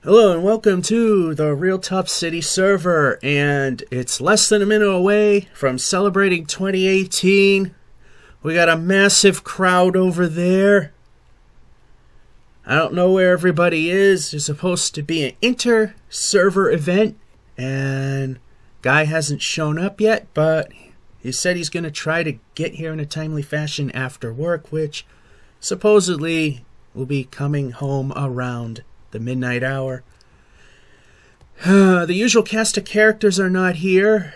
Hello and welcome to the Real Tough City server, and it's less than a minute away from celebrating 2018. We got a massive crowd over there. I don't know where everybody is. There's supposed to be an inter-server event, and guy hasn't shown up yet, but he said he's going to try to get here in a timely fashion after work, which supposedly will be coming home around the midnight hour. The usual cast of characters are not here,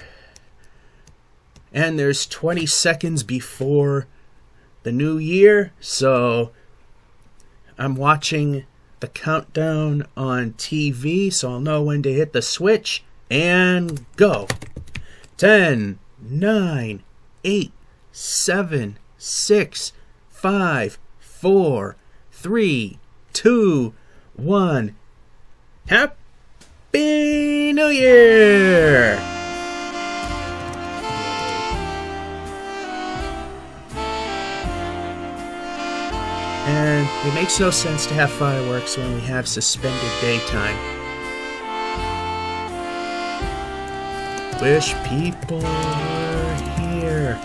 and there's 20 seconds before the new year, so I'm watching the countdown on TV, so I'll know when to hit the switch and go. 10, 9, 8, 7, 6, 5, 4, 3, 2, 1. Happy New Year! And it makes no sense to have fireworks when we have suspended daytime. Wish people were here.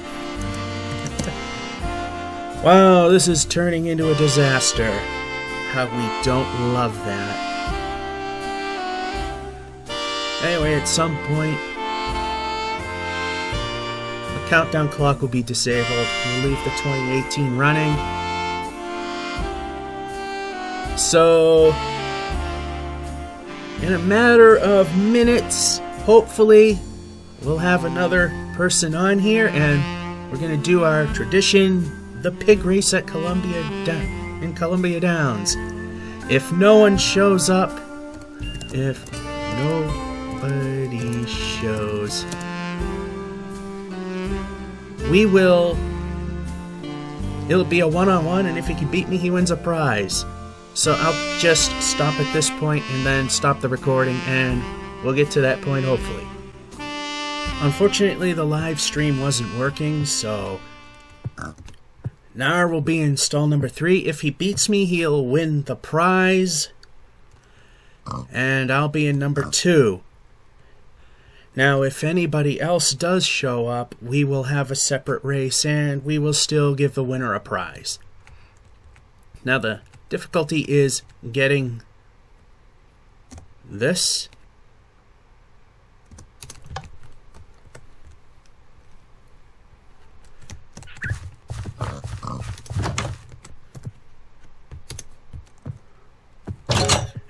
Wow, this is turning into a disaster. How we don't love that. Anyway, at some point, the countdown clock will be disabled. We'll leave the 2018 running. So, in a matter of minutes, hopefully, we'll have another person on here, and we're going to do our tradition, the pig race at Columbia Downs. If no one shows up, if nobody shows, it'll be a one-on-one, and if he can beat me, he wins a prize. So I'll just stop at this point and then stop the recording, and we'll get to that point hopefully. Unfortunately, the live stream wasn't working, so Gnarr will be in stall number 3. If he beats me, he'll win the prize, and I'll be in number 2. Now, if anybody else does show up, we will have a separate race, and we will still give the winner a prize. Now, the difficulty is getting this.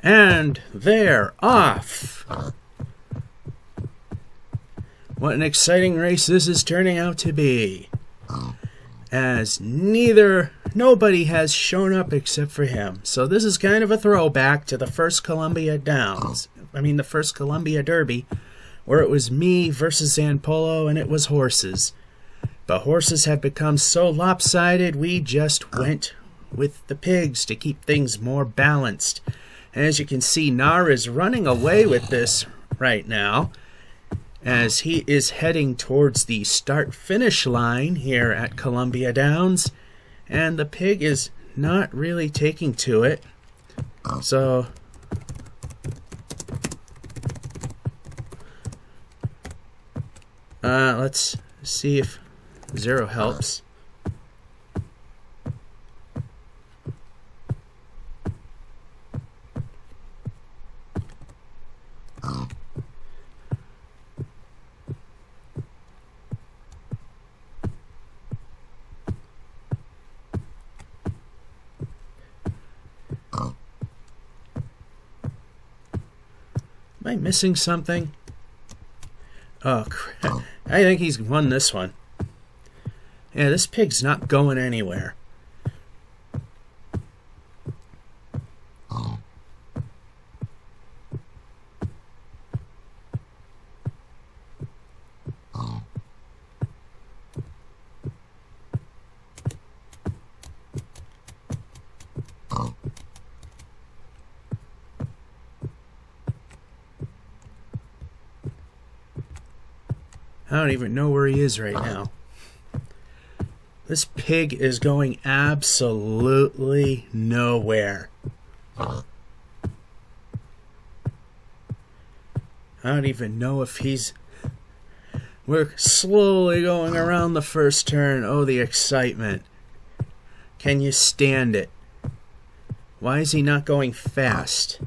And they're off. What an exciting race this is turning out to be, as nobody has shown up except for him. So this is kind of a throwback to the first Columbia Downs. The first Columbia Derby, where it was me versus Zampolo, and it was horses. But horses have become so lopsided, we just went with the pigs to keep things more balanced. And as you can see, Gnarr is running away with this right now, as he is heading towards the start-finish line here at Columbia Downs, and the pig is not really taking to it. So let's see if Zero helps. Am I missing something? Oh, crap. I think he's won this one. Yeah, this pig's not going anywhere. I don't even know where he is right now. This pig is going absolutely nowhere. I don't even know if he's... We're slowly going around the first turn. Oh, the excitement. Can you stand it? Why is he not going fast?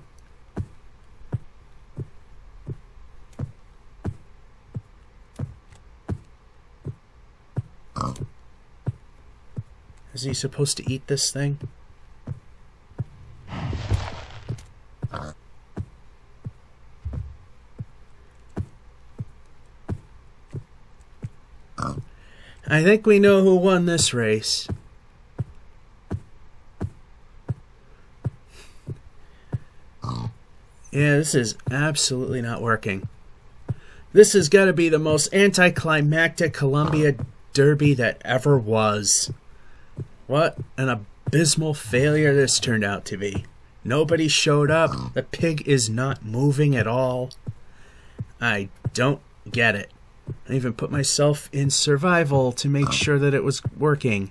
Is he supposed to eat this thing? I think we know who won this race. Yeah, this is absolutely not working. This has got to be the most anticlimactic Columbia Derby that ever was. What an abysmal failure this turned out to be. Nobody showed up. The pig is not moving at all. I don't get it. I even put myself in survival to make sure that it was working.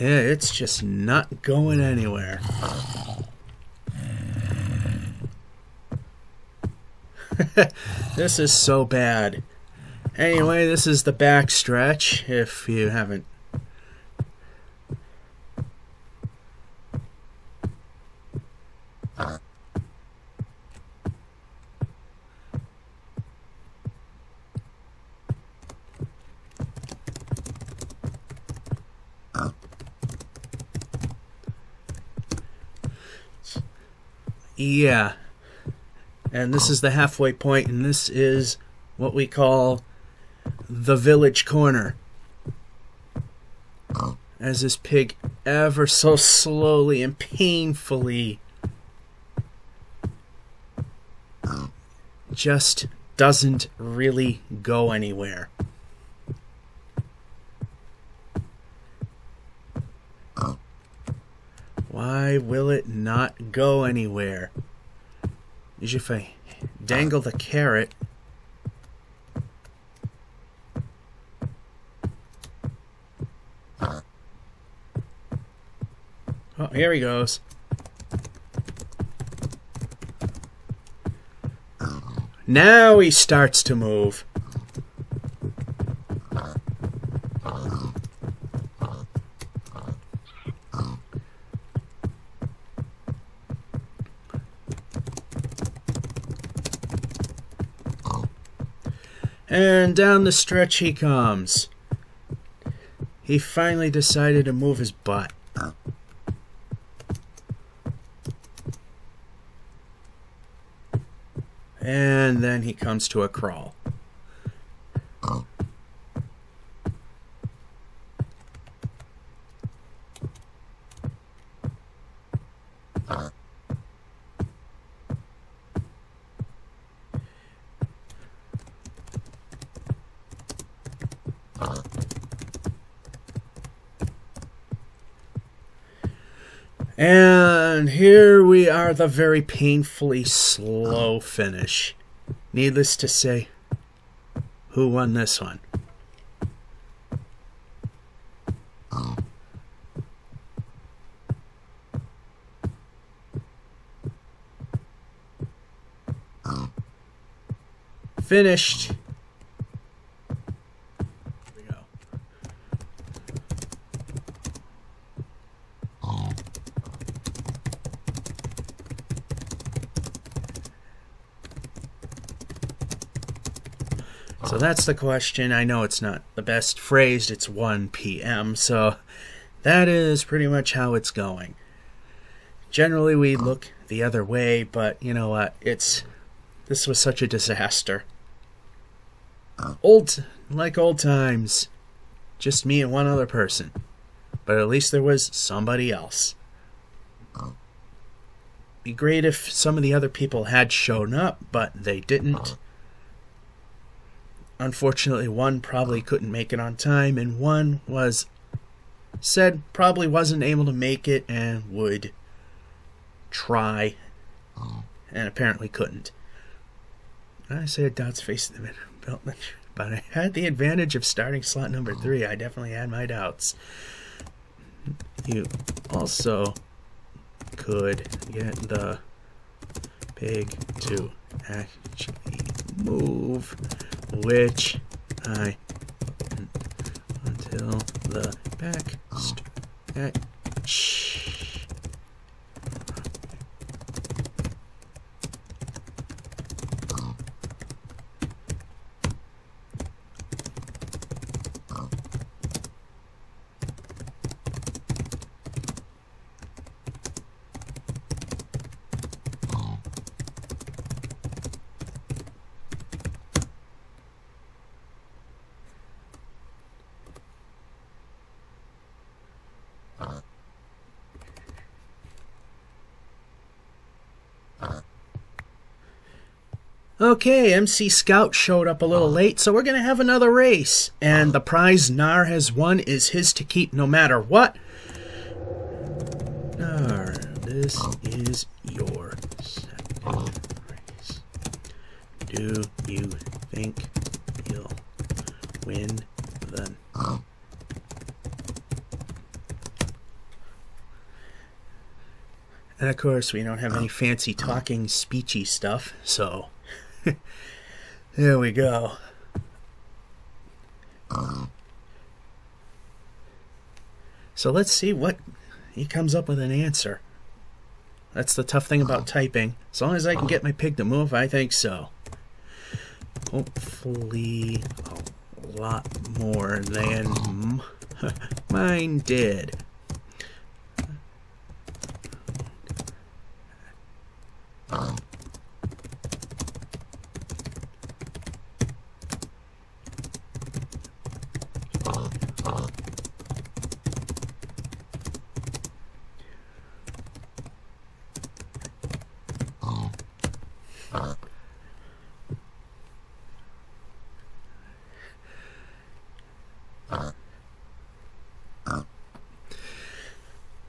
Yeah, it's just not going anywhere. This is so bad. Anyway, this is the back stretch, if you haven't. Yeah. And this is the halfway point, and this is what we call the village corner. As this pig ever so slowly and painfully just doesn't really go anywhere. Why will it not go anywhere? Usually if I dangle the carrot... Oh, here he goes. Now he starts to move. And down the stretch he comes. He finally decided to move his butt. And then he comes to a crawl. And here we are, the very painfully slow finish. Needless to say, who won this one? Finished. So that's the question. I know it's not the best phrased. It's 1 p.m. So that is pretty much how it's going. Generally, we look the other way, but you know what? This was such a disaster. Like old times. Just me and one other person. But at least there was somebody else. Be great if some of the other people had shown up, but they didn't. Unfortunately, one probably couldn't make it on time, and one said probably wasn't able to make it and would try, and apparently couldn't. I said doubts facing the middle, but I had the advantage of starting slot number 3. I definitely had my doubts. You also could get the pig to actually move, which I until the back stretch. Okay, MC Scout showed up a little late, so we're going to have another race. And the prize Gnarr has won is his to keep no matter what. Gnarr, this is your second race. Do you think you'll win the... And of course, we don't have any fancy talking, speechy stuff, so... There we go. So let's see what he comes up with an answer. That's the tough thing about typing. As long as I can get my pig to move, I think so. Hopefully a lot more than mine did.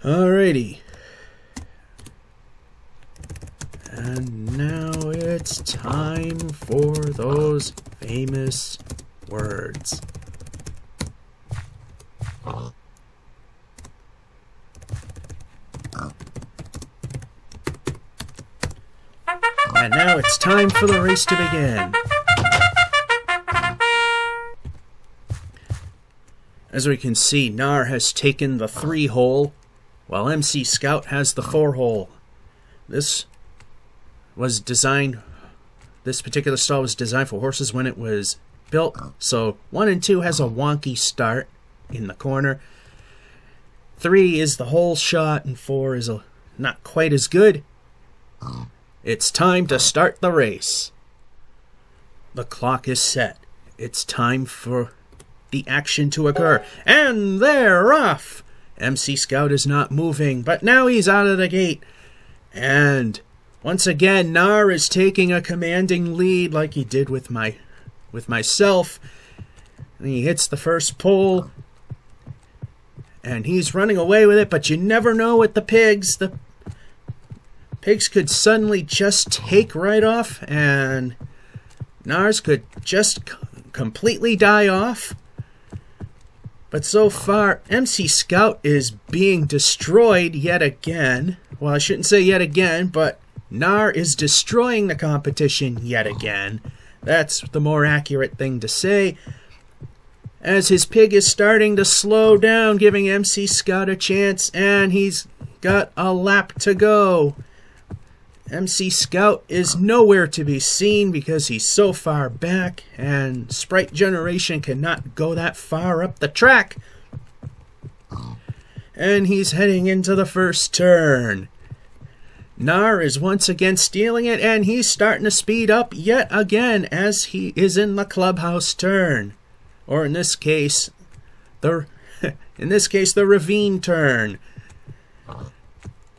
Alrighty. And now it's time for those famous words. And now it's time for the race to begin. As we can see, Gnarr has taken the 3-hole, while MC Scout has the 4-hole. This particular stall was designed for horses when it was built, so 1 and 2 has a wonky start in the corner. 3 is the whole shot, and 4 is not quite as good. It's time to start the race. The clock is set. It's time for the action to occur. And they're off! MC Scout is not moving, but now he's out of the gate. And once again, Gnarr is taking a commanding lead like he did with myself. And he hits the first pole. And he's running away with it, but you never know with the pigs. The pigs could suddenly just take right off, and Gnarr's could just completely die off. But so far, MC Scout is being destroyed yet again. Well, I shouldn't say yet again, but Gnarr is destroying the competition yet again. That's the more accurate thing to say. As his pig is starting to slow down, giving MC Scout a chance, and he's got a lap to go. MC Scout is nowhere to be seen because he's so far back, and Sprite Generation cannot go that far up the track. And he's heading into the first turn. Gnarr is once again stealing it, and he's starting to speed up yet again as he is in the clubhouse turn. Or in this case, the ravine turn.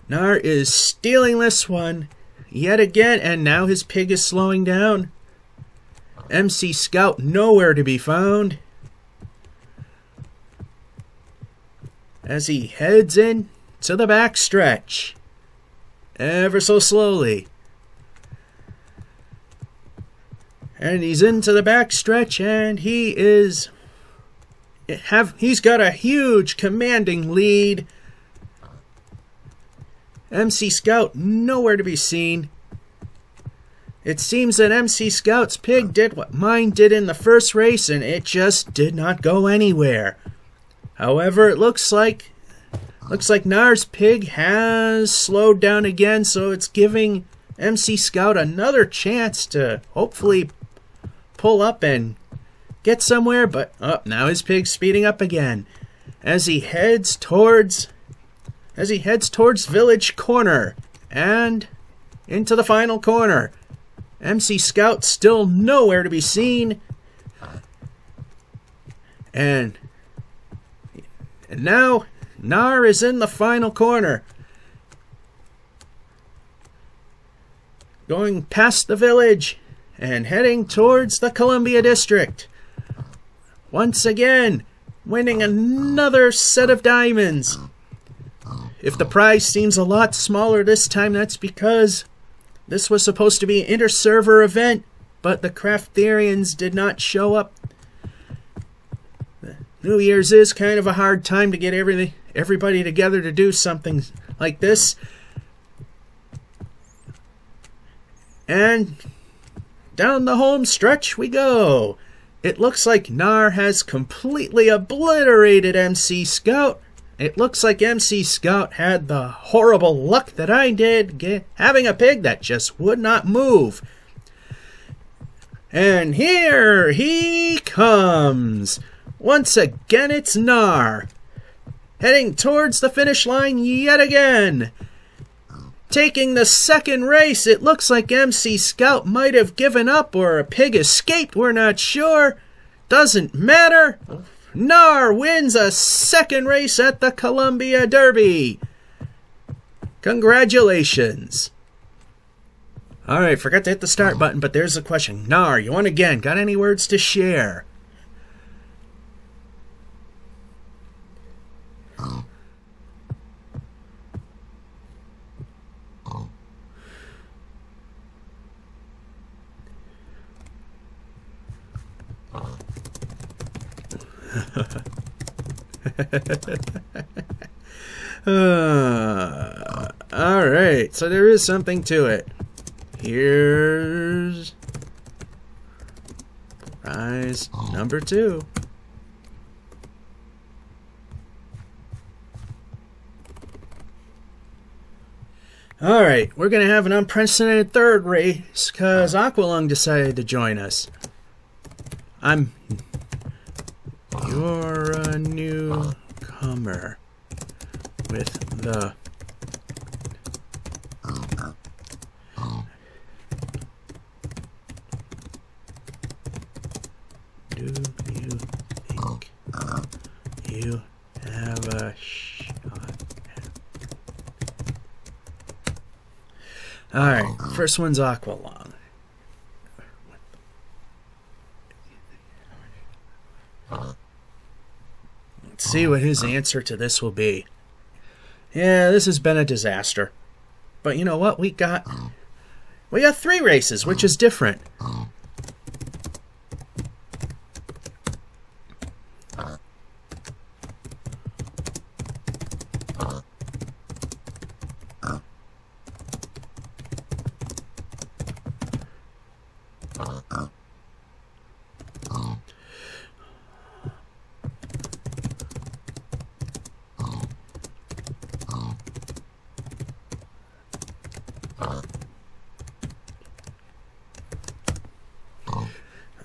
Gnarr is stealing this one yet again, and now his pig is slowing down. MC Scout nowhere to be found as he heads in to the backstretch. ever so slowly. And he's into the backstretch, and he's got a huge commanding lead. MC Scout nowhere to be seen. It seems that MC Scout's pig did what mine did in the first race, and it just did not go anywhere. However, it looks like Gnarr's pig has slowed down again, so it's giving MC Scout another chance to hopefully pull up and get somewhere. But now his pig's speeding up again as he heads towards Village Corner and into the final corner. MC Scout still nowhere to be seen. And now Gnarr is in the final corner, going past the village and heading towards the Columbia District. Once again, winning another set of diamonds. If the prize seems a lot smaller this time, that's because this was supposed to be an inter-server event, but the Crafterians did not show up. New Year's is kind of a hard time to get everybody together to do something like this. And down the home stretch we go. It looks like Gnarr has completely obliterated MC Scout. It looks like MC Scout had the horrible luck that I did, having a pig that just would not move. And here he comes. Once again, it's Gnarr, heading towards the finish line yet again. Taking the second race, it looks like MC Scout might have given up or a pig escaped, we're not sure. Doesn't matter. Gnarr wins a second race at the Columbia Derby. Congratulations. Alright, forgot to hit the start button, but there's the question. Gnarr, you won again. Got any words to share? Alright, so there is something to it. Here's prize number 2. Alright, we're going to have an unprecedented third race because REoL decided to join us. You're a newcomer with the Do you think you have a shot? Alright, first one's REoL. Let's see what his answer to this will be. Yeah, this has been a disaster. But you know what? We got 3 races, which is different.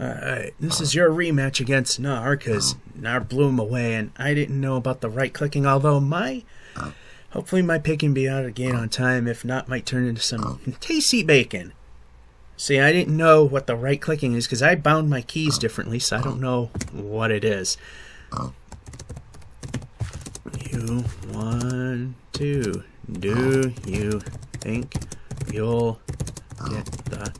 Alright, this is your rematch against Gnarr, because Gnarr blew him away, and I didn't know about the right-clicking, although hopefully my pig can be out of the gate on time. If not, might turn into some tasty bacon. See, I didn't know what the right-clicking is, because I bound my keys differently, so I don't know what it is. You want to. Do you think you'll get the...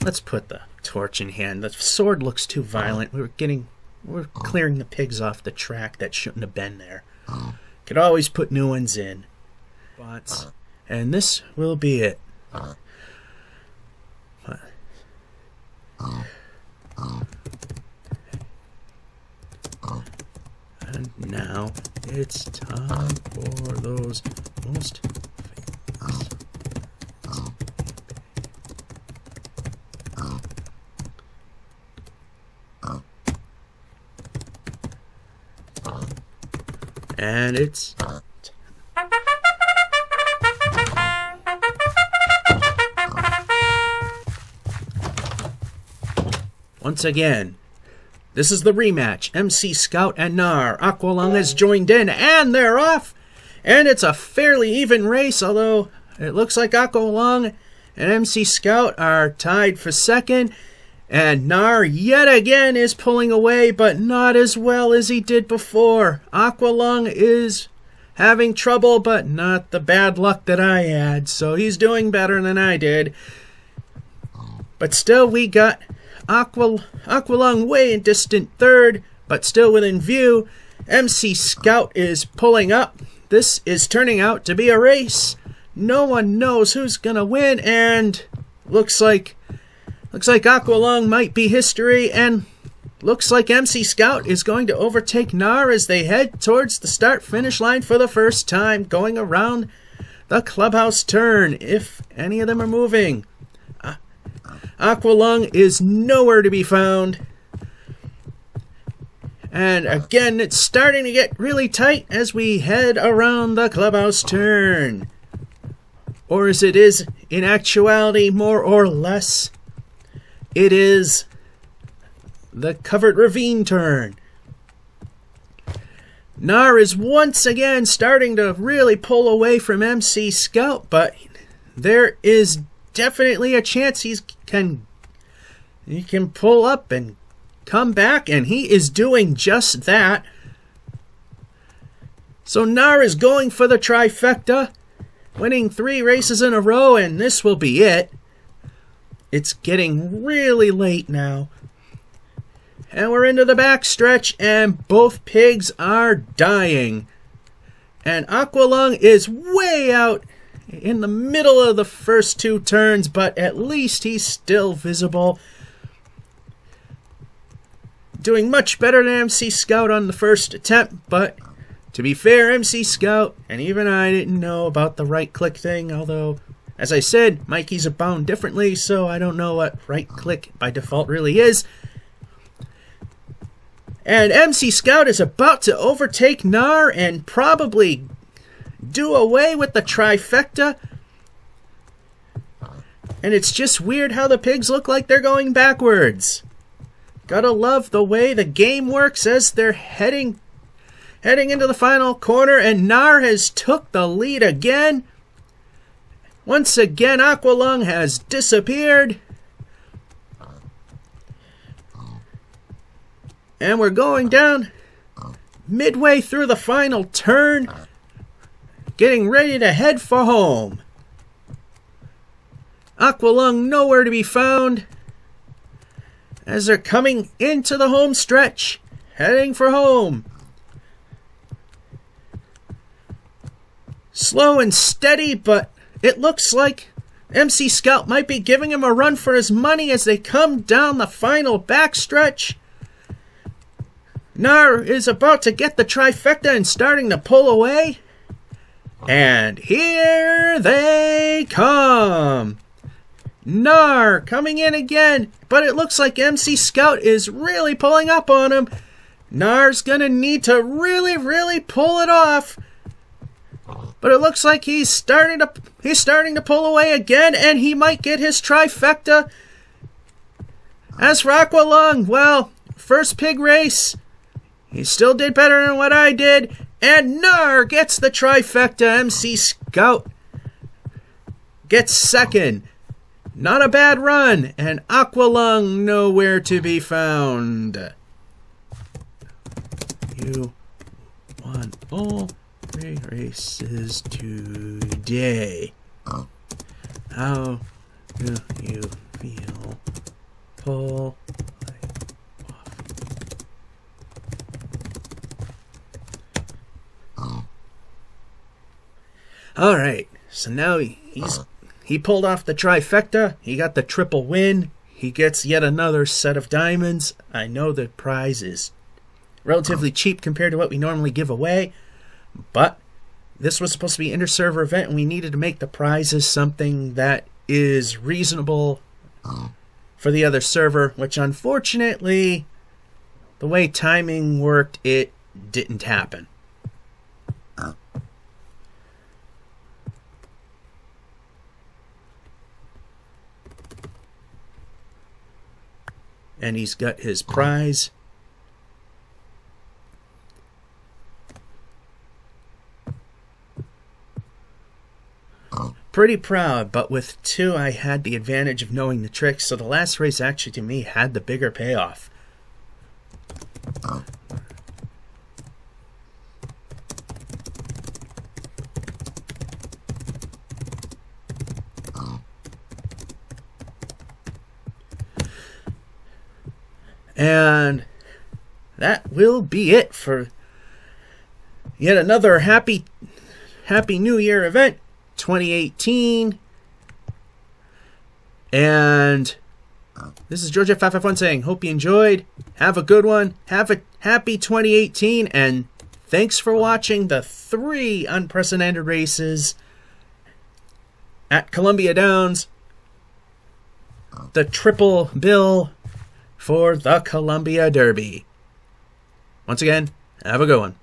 Let's put the torch in hand. The sword looks too violent. We're clearing the pigs off the track that shouldn't have been there. Could always put new ones in. And this will be it. And now it's time for those most famous. And it's once again, this is the rematch. MC Scout and Gnarr. REoL has joined in, and they're off. And it's a fairly even race, although it looks like REoL and MC Scout are tied for second. And Gnarr yet again is pulling away, but not as well as he did before. REoL is having trouble, but not the bad luck that I had. So he's doing better than I did. But still, we got REoL way in distant third, but still within view. MC Scout is pulling up. This is turning out to be a race. No one knows who's gonna win, and looks like REoL might be history, and looks like MC Scout is going to overtake Gnarr as they head towards the start-finish line for the first time, going around the clubhouse turn, if any of them are moving. REoL is nowhere to be found. And again, it's starting to get really tight as we head around the clubhouse turn. Or as it is in actuality, more or less, it is the covered ravine turn. Gnarr is once again starting to really pull away from MC Scout, but there is definitely a chance he can pull up and come back, and he is doing just that. So Gnarr is going for the trifecta, winning 3 races in a row, and this will be it. It's getting really late now. And we're into the backstretch, and both pigs are dying. And REoL is way out in the middle of the first 2 turns, but at least he's still visible. Doing much better than MC Scout on the first attempt, but to be fair, MC Scout and even I didn't know about the right-click thing, although, as I said, my keys are bound differently, so I don't know what right-click by default really is. And MC Scout is about to overtake Gnarr and probably do away with the trifecta. And it's just weird how the pigs look like they're going backwards. Gotta love the way the game works as they're heading into the final corner, and Gnarr has took the lead again. Once again, REoL has disappeared. And we're going down midway through the final turn, getting ready to head for home. REoL nowhere to be found as they're coming into the home stretch, heading for home. Slow and steady, but it looks like MC Scout might be giving him a run for his money as they come down the final backstretch. Gnarr is about to get the trifecta and starting to pull away. And here they come. Gnarr coming in again, but it looks like MC Scout is really pulling up on him. Gnarr's gonna need to really pull it off. But it looks like he's starting to pull away again, and he might get his trifecta. As for REoL, well, first pig race, he still did better than what I did, and Gnarr gets the trifecta. MC Scout gets second. Not a bad run, and REoL nowhere to be found. You won all 3 races today. How do you feel? Pull. All right, so now he pulled off the trifecta. He got the triple win. He gets yet another set of diamonds. I know the prize is relatively cheap compared to what we normally give away, but this was supposed to be an inter-server event, and we needed to make the prizes something that is reasonable for the other server, which unfortunately, the way timing worked, it didn't happen. And he's got his prize. Pretty proud, but with 2 I had the advantage of knowing the tricks, so the last race actually to me had the bigger payoff. And that will be it for yet another Happy New Year event 2018. And this is Georgia551 saying, hope you enjoyed. Have a good one. Have a happy 2018. And thanks for watching the 3 unprecedented races at Columbia Downs. The triple bill for the Columbia Derby. Once again, have a good one.